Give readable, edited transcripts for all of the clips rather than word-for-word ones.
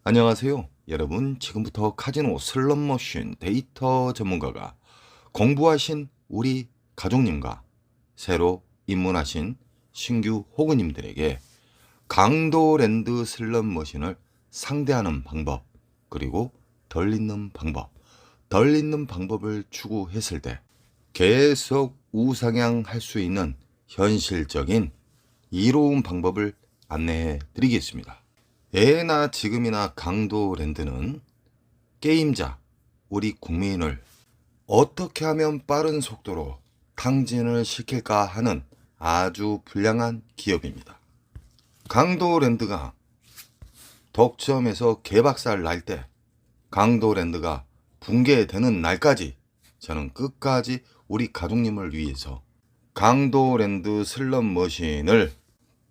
안녕하세요. 여러분, 지금부터 카지노 슬롯머신 데이터 전문가가 공부하신 우리 가족님과 새로 입문하신 신규 호구님들에게 강도랜드 슬롯머신을 상대하는 방법, 그리고 덜 잊는 방법을 추구했을 때 계속 우상향할 수 있는 현실적인 이로운 방법을 안내해 드리겠습니다. 예나 지금이나 강도랜드는 게임자, 우리 국민을 어떻게 하면 빠른 속도로 탕진을 시킬까 하는 아주 불량한 기업입니다. 강도랜드가 독점에서 개박살 날 때, 강도랜드가 붕괴되는 날까지 저는 끝까지 우리 가족님을 위해서 강도랜드 슬롯머신을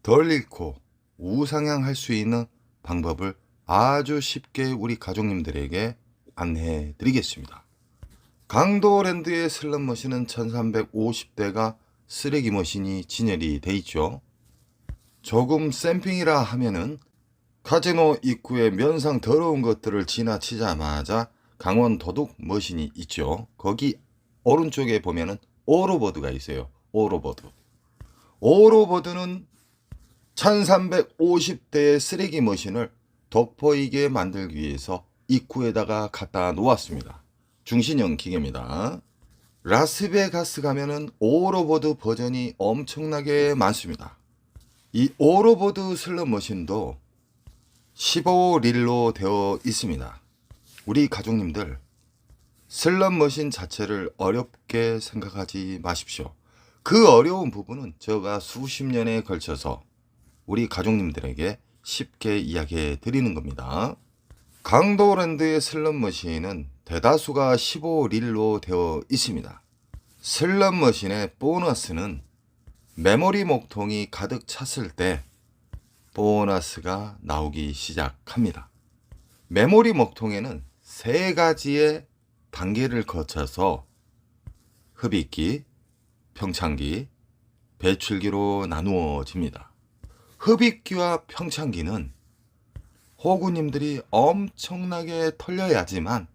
덜 잃고 우상향할 수 있는 방법을 아주 쉽게 우리 가족님들에게 안내해 드리겠습니다. 강도랜드의 슬롯머신은 1350대가 쓰레기 머신이 진열이 돼 있죠. 조금 샘핑이라 하면은 카지노 입구에 면상 더러운 것들을 지나치자마자 강원 도둑 머신이 있죠. 거기 오른쪽에 보면은 오로버드가 있어요. 오로버드는 1350대의 쓰레기 머신을 돋보이게 만들기 위해서 입구에다가 갖다 놓았습니다. 중신형 기계입니다. 라스베가스 가면은 오로버드 버전이 엄청나게 많습니다. 이 오로버드 슬롯 머신도 15릴로 되어 있습니다. 우리 가족님들, 슬롯 머신 자체를 어렵게 생각하지 마십시오. 그 어려운 부분은 제가 수십 년에 걸쳐서 우리 가족님들에게 쉽게 이야기해 드리는 겁니다. 강도랜드의 슬롯머신은 대다수가 15릴로 되어 있습니다. 슬롯머신의 보너스는 메모리 목통이 가득 찼을 때 보너스가 나오기 시작합니다. 메모리 목통에는 세 가지의 단계를 거쳐서 흡입기, 평창기, 배출기로 나누어집니다. 흡입기와 평창기는 호구님들이 엄청나게 털려야지만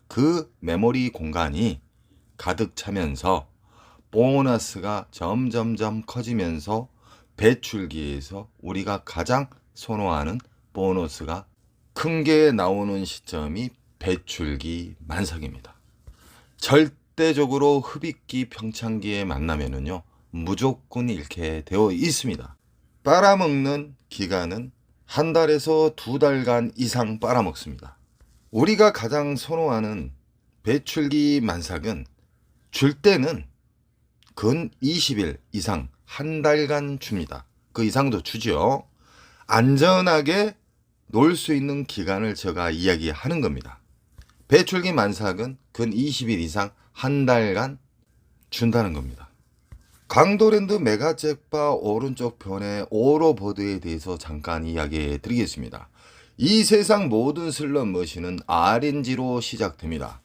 그 메모리 공간이 가득 차면서 보너스가 점점점 커지면서 배출기에서 우리가 가장 선호하는 보너스가 큰 게 나오는 시점이 배출기 만삭입니다. 절대적으로 흡입기 평창기에 만나면은요, 무조건 잃게 되어 있습니다. 빨아먹는 기간은 한 달에서 두 달간 이상 빨아먹습니다. 우리가 가장 선호하는 배출기 만삭은 줄 때는 근 20일 이상 한 달간 줍니다. 그 이상도 주죠. 안전하게 놀 수 있는 기간을 제가 이야기하는 겁니다. 배출기 만삭은 근 20일 이상 한 달간 준다는 겁니다. 강도랜드 메가잭바 오른쪽 편의 오로버드에 대해서 잠깐 이야기해 드리겠습니다. 이 세상 모든 슬롯 머신은 RNG로 시작됩니다.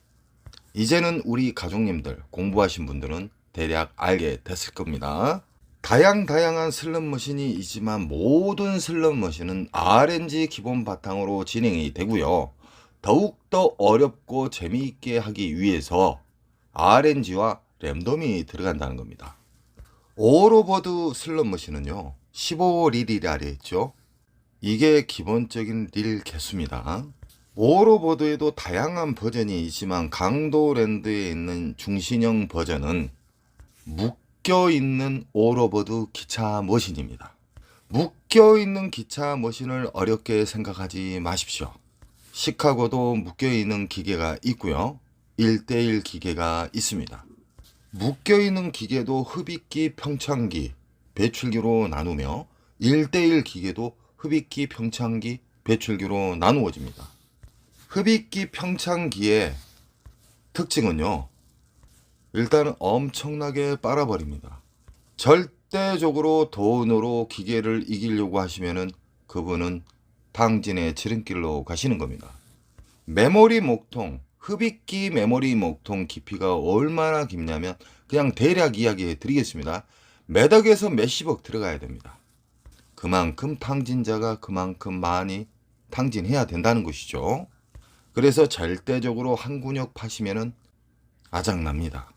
이제는 우리 가족님들, 공부하신 분들은 대략 알게 됐을 겁니다. 다양한 슬롯 머신이 있지만 모든 슬롯 머신은 RNG 기본 바탕으로 진행이 되고요. 더욱더 어렵고 재미있게 하기 위해서 RNG와 랜덤이 들어간다는 겁니다. 오로버드 슬롯 머신은요, 15릴이라 했죠. 이게 기본적인 릴 개수입니다. 오로버드에도 다양한 버전이 있지만 강도랜드에 있는 중신형 버전은 묶여있는 오로버드 기차 머신입니다. 묶여있는 기차 머신을 어렵게 생각하지 마십시오. 시카고도 묶여있는 기계가 있고요, 1대1 기계가 있습니다. 묶여있는 기계도 흡입기, 평창기, 배출기로 나누며 1대1 기계도 흡입기, 평창기, 배출기로 나누어집니다. 흡입기, 평창기의 특징은요, 일단은 엄청나게 빨아버립니다. 절대적으로 돈으로 기계를 이기려고 하시면은 그분은 탕진의 지름길로 가시는 겁니다. 메모리 목통, 흡입기 메모리 목통 깊이가 얼마나 깊냐면 그냥 대략 이야기해 드리겠습니다. 몇억에서 몇십억 들어가야 됩니다. 그만큼 탕진자가 그만큼 많이 탕진해야 된다는 것이죠. 그래서 절대적으로 한 근육 파시면은 아작납니다.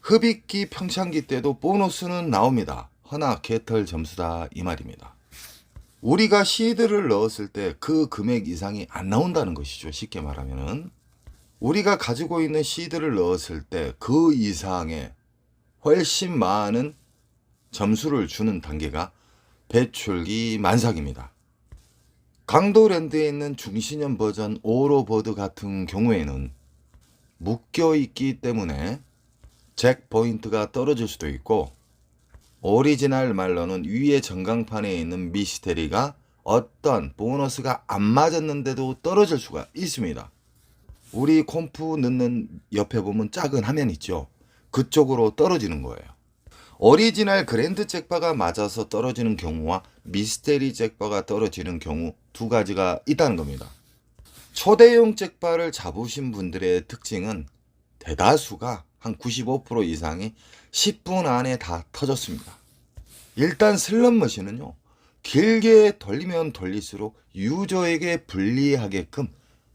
흡입기 평창기 때도 보너스는 나옵니다. 허나 개털 점수다 이 말입니다. 우리가 시드를 넣었을 때 그 금액 이상이 안 나온다는 것이죠. 쉽게 말하면은 우리가 가지고 있는 시드를 넣었을 때 그 이상의 훨씬 많은 점수를 주는 단계가 배출기 만삭입니다. 강도랜드에 있는 중신형 버전 오로버드 같은 경우에는 묶여있기 때문에 잭 포인트가 떨어질 수도 있고, 오리지널 말로는 위에 전광판에 있는 미스테리가 어떤 보너스가 안 맞았는데도 떨어질 수가 있습니다. 우리 콤프 넣는 옆에 보면 작은 화면 있죠. 그쪽으로 떨어지는 거예요. 오리지널 그랜드 잭바가 맞아서 떨어지는 경우와 미스테리 잭바가 떨어지는 경우 두 가지가 있다는 겁니다. 초대형 잭바를 잡으신 분들의 특징은 대다수가 한 95% 이상이 10분 안에 다 터졌습니다. 일단 슬롯머신은요, 길게 돌리면 돌릴수록 유저에게 불리하게끔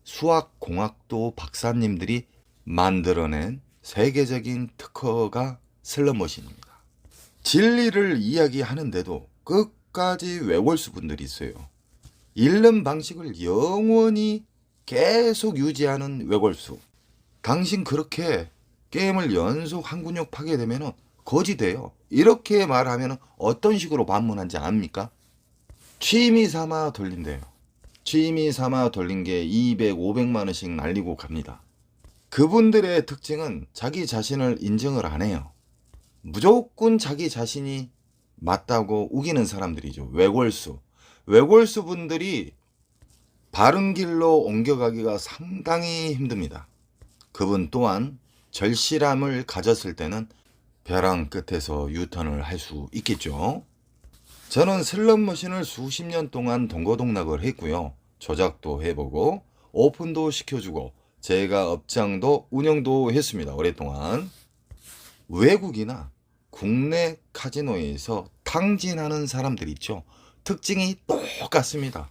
수학공학도 박사님들이 만들어낸 세계적인 특허가 슬롯머신입니다. 진리를 이야기하는데도 끝까지 외골수 분들이 있어요. 잃는 방식을 영원히 계속 유지하는 외골수. 당신 그렇게 게임을 연속 한 근육 파게 되면 거지 돼요. 이렇게 말하면 어떤 식으로 반문한지 압니까? 취미 삼아 돌린대요. 취미 삼아 돌린 게 200, 500만 원씩 날리고 갑니다. 그분들의 특징은 자기 자신을 인정을 안 해요. 무조건 자기 자신이 맞다고 우기는 사람들이죠. 외골수. 외골수 분들이 바른 길로 옮겨가기가 상당히 힘듭니다. 그분 또한 절실함을 가졌을 때는 벼랑 끝에서 유턴을 할 수 있겠죠. 저는 슬롯머신을 수십 년 동안 동고동락을 했고요. 조작도 해보고 오픈도 시켜주고 제가 업장도 운영도 했습니다. 오랫동안. 외국이나 국내 카지노에서 탕진하는 사람들 있죠. 특징이 똑같습니다.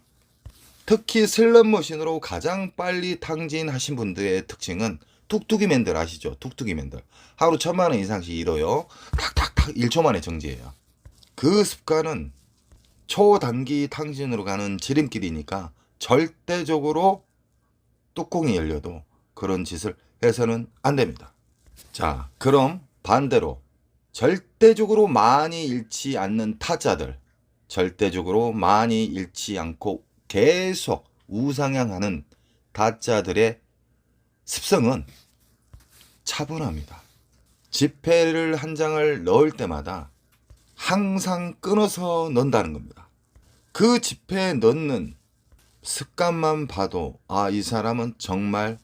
특히 슬롯머신으로 가장 빨리 탕진하신 분들의 특징은 뚝뚝이맨들 아시죠? 뚝뚝이맨들. 하루 1000만 원 이상씩 잃어요. 탁탁탁 1초 만에 정지해요. 그 습관은 초단기 탕진으로 가는 지름길이니까 절대적으로 뚜껑이 열려도 그런 짓을 해서는 안 됩니다. 자, 그럼 반대로 절대적으로 많이 잃지 않는 타짜들, 절대적으로 많이 잃지 않고 계속 우상향하는 타짜들의 습성은 차분합니다. 지폐를 한 장을 넣을 때마다 항상 끊어서 넣는다는 겁니다. 그 지폐에 넣는 습관만 봐도 이 사람은 정말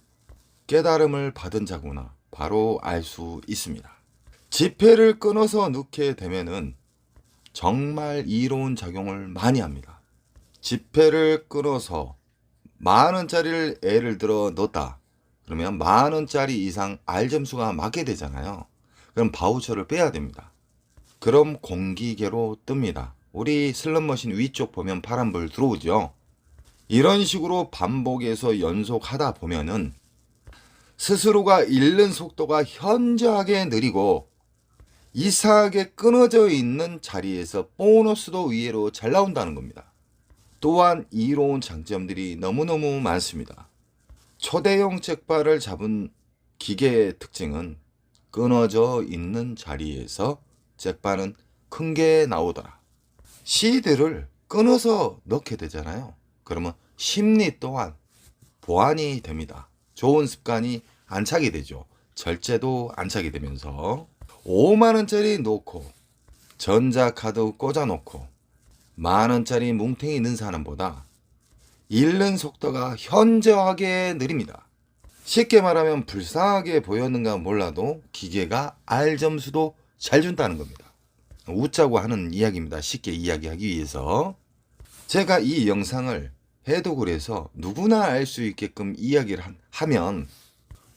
깨달음을 받은 자구나 바로 알 수 있습니다. 지폐를 끊어서 넣게 되면은 정말 이로운 작용을 많이 합니다. 지폐를 끊어서 10,000원짜리를 예를 들어 넣었다. 그러면 10,000원짜리 이상 R점수가 맞게 되잖아요. 그럼 바우처를 빼야 됩니다. 그럼 공기계로 뜹니다. 우리 슬롯머신 위쪽 보면 파란불 들어오죠. 이런 식으로 반복해서 연속하다 보면은 스스로가 잃는 속도가 현저하게 느리고 이상하게 끊어져 있는 자리에서 보너스도 위로 잘 나온다는 겁니다. 또한 이로운 장점들이 너무너무 많습니다. 초대형 잭바를 잡은 기계의 특징은 끊어져 있는 자리에서 잭바는 큰 게 나오더라. 시드를 끊어서 넣게 되잖아요. 그러면 심리 또한 보완이 됩니다. 좋은 습관이 안착이 되죠. 절제도 안착이 되면서 5만원짜리 놓고 전자카드 꽂아놓고 만원짜리 뭉탱이 넣은 사람보다 잃는 속도가 현저하게 느립니다. 쉽게 말하면 불쌍하게 보였는가 몰라도 기계가 R점수도 잘 준다는 겁니다. 웃자고 하는 이야기입니다. 쉽게 이야기하기 위해서. 제가 이 영상을 해독을 해서 누구나 알 수 있게끔 이야기를 하면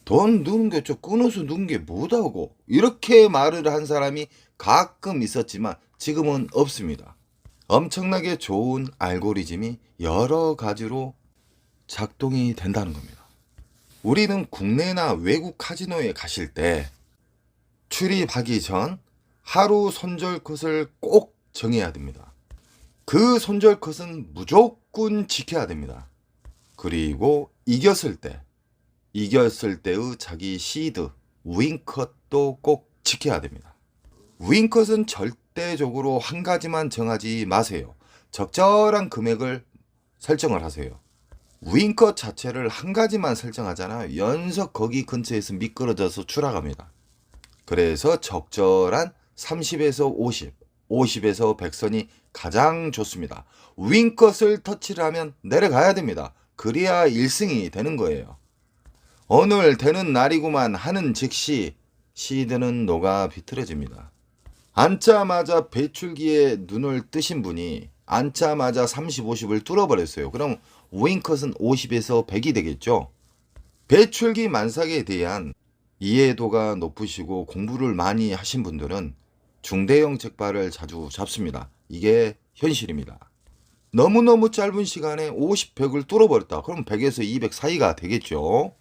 돈 넣는 게 좀 끊어서 넣는 게 뭐다고 이렇게 말을 한 사람이 가끔 있었지만 지금은 없습니다. 엄청나게 좋은 알고리즘이 여러 가지로 작동이 된다는 겁니다. 우리는 국내나 외국 카지노에 가실 때 출입하기 전 하루 손절 컷을 꼭 정해야 됩니다. 그 손절 컷은 무조건 지켜야 됩니다. 그리고 이겼을 때의 자기 시드, 윙컷도 꼭 지켜야 됩니다. 윙컷은 절대적으로 한 가지만 정하지 마세요. 적절한 금액을 설정을 하세요. 윙컷 자체를 한 가지만 설정하잖아요. 연속 거기 근처에서 미끄러져서 추락합니다. 그래서 적절한 30에서 50, 50에서 100선이 가장 좋습니다. 윙컷을 터치를 하면 내려가야 됩니다. 그래야 1승이 되는 거예요. 오늘 되는 날이구만 하는 즉시 시드는 녹아 비틀어집니다. 앉자마자 배출기에 눈을 뜨신 분이 앉자마자 30, 50을 뚫어버렸어요. 그럼 윙컷은 50에서 100이 되겠죠. 배출기 만삭에 대한 이해도가 높으시고 공부를 많이 하신 분들은 중대형 잭팟을 자주 잡습니다. 이게 현실입니다. 너무너무 짧은 시간에 50, 100을 뚫어버렸다. 그럼 100에서 200 사이가 되겠죠.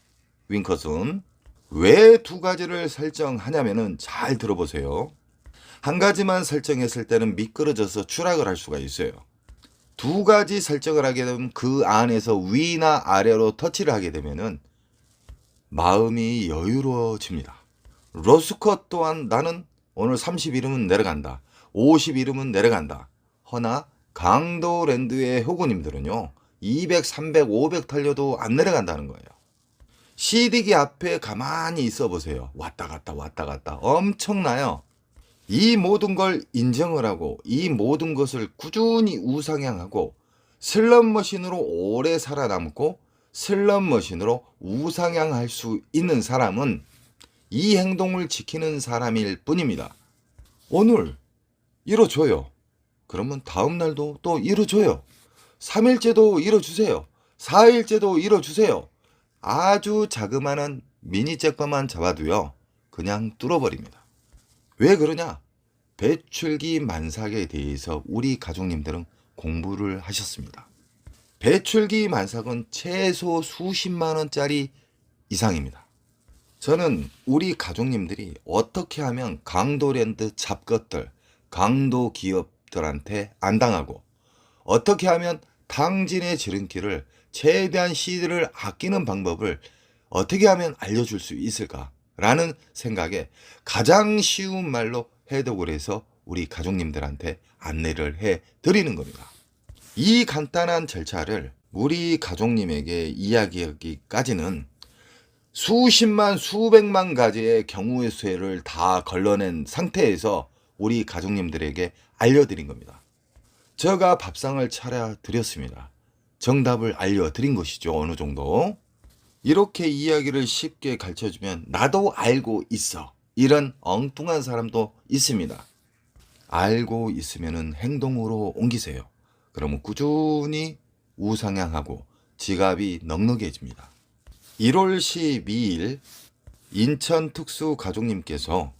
윙컷은. 왜 두 가지를 설정하냐면은 잘 들어보세요. 한 가지만 설정했을 때는 미끄러져서 추락을 할 수가 있어요. 두 가지 설정을 하게 되면 그 안에서 위나 아래로 터치를 하게 되면은 마음이 여유로워집니다. 로스컷 또한 나는 오늘 30 이름은 내려간다. 50 이름은 내려간다. 허나 강도랜드의 호구님들은요. 200, 300, 500 털려도 안 내려간다는 거예요. CD기 앞에 가만히 있어 보세요. 왔다 갔다 왔다 갔다 엄청나요. 이 모든 걸 인정을 하고 이 모든 것을 꾸준히 우상향하고 슬롯머신으로 오래 살아남고 슬롯머신으로 우상향할 수 있는 사람은 이 행동을 지키는 사람일 뿐입니다. 오늘 이뤄줘요. 그러면 다음 날도 또 이뤄줘요. 3일째도 이뤄주세요. 4일째도 이뤄주세요. 아주 자그마한 미니 잭팟만 잡아도요. 그냥 뚫어버립니다. 왜 그러냐? 배출기 만삭에 대해서 우리 가족님들은 공부를 하셨습니다. 배출기 만삭은 최소 수십만 원짜리 이상입니다. 저는 우리 가족님들이 어떻게 하면 강도랜드 잡것들, 강도 기업들한테 안 당하고 어떻게 하면 당진의 지름길을 최대한 시드를 아끼는 방법을 어떻게 하면 알려줄 수 있을까라는 생각에 가장 쉬운 말로 해독을 해서 우리 가족님들한테 안내를 해드리는 겁니다. 이 간단한 절차를 우리 가족님에게 이야기하기까지는 수십만 수백만 가지의 경우의 수를 다 걸러낸 상태에서 우리 가족님들에게 알려드린 겁니다. 제가 밥상을 차려드렸습니다. 정답을 알려드린 것이죠. 어느 정도. 이렇게 이야기를 쉽게 가르쳐주면 나도 알고 있어. 이런 엉뚱한 사람도 있습니다. 알고 있으면 행동으로 옮기세요. 그러면 꾸준히 우상향하고 지갑이 넉넉해집니다. 1월 12일 인천 특수 가족님께서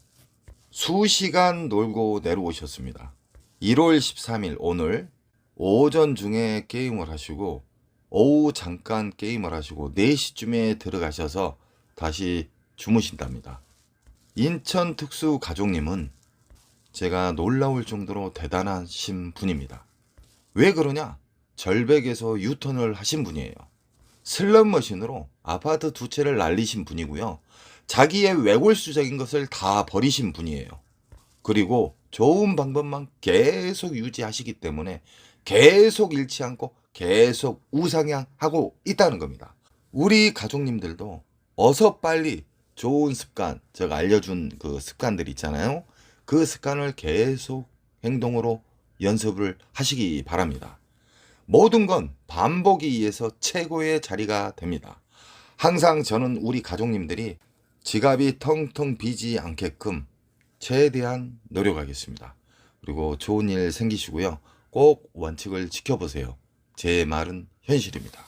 수시간 놀고 내려오셨습니다. 1월 13일 오늘 오전 중에 게임을 하시고 오후 잠깐 게임을 하시고 4시쯤에 들어가셔서 다시 주무신답니다. 인천 특수 가족님은 제가 놀라울 정도로 대단하신 분입니다. 왜 그러냐? 절벽에서 유턴을 하신 분이에요. 슬롯머신으로 아파트 2채를 날리신 분이고요. 자기의 외골수적인 것을 다 버리신 분이에요. 그리고 좋은 방법만 계속 유지하시기 때문에 계속 잃지 않고 계속 우상향하고 있다는 겁니다. 우리 가족님들도 어서 빨리 좋은 습관, 제가 알려준 그 습관들 있잖아요. 그 습관을 계속 행동으로 연습을 하시기 바랍니다. 모든 건 반복에 의해서 최고의 자리가 됩니다. 항상 저는 우리 가족님들이 지갑이 텅텅 비지 않게끔 최대한 노력하겠습니다. 그리고 좋은 일 생기시고요. 꼭 원칙을 지켜보세요. 제 말은 현실입니다.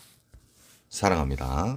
사랑합니다.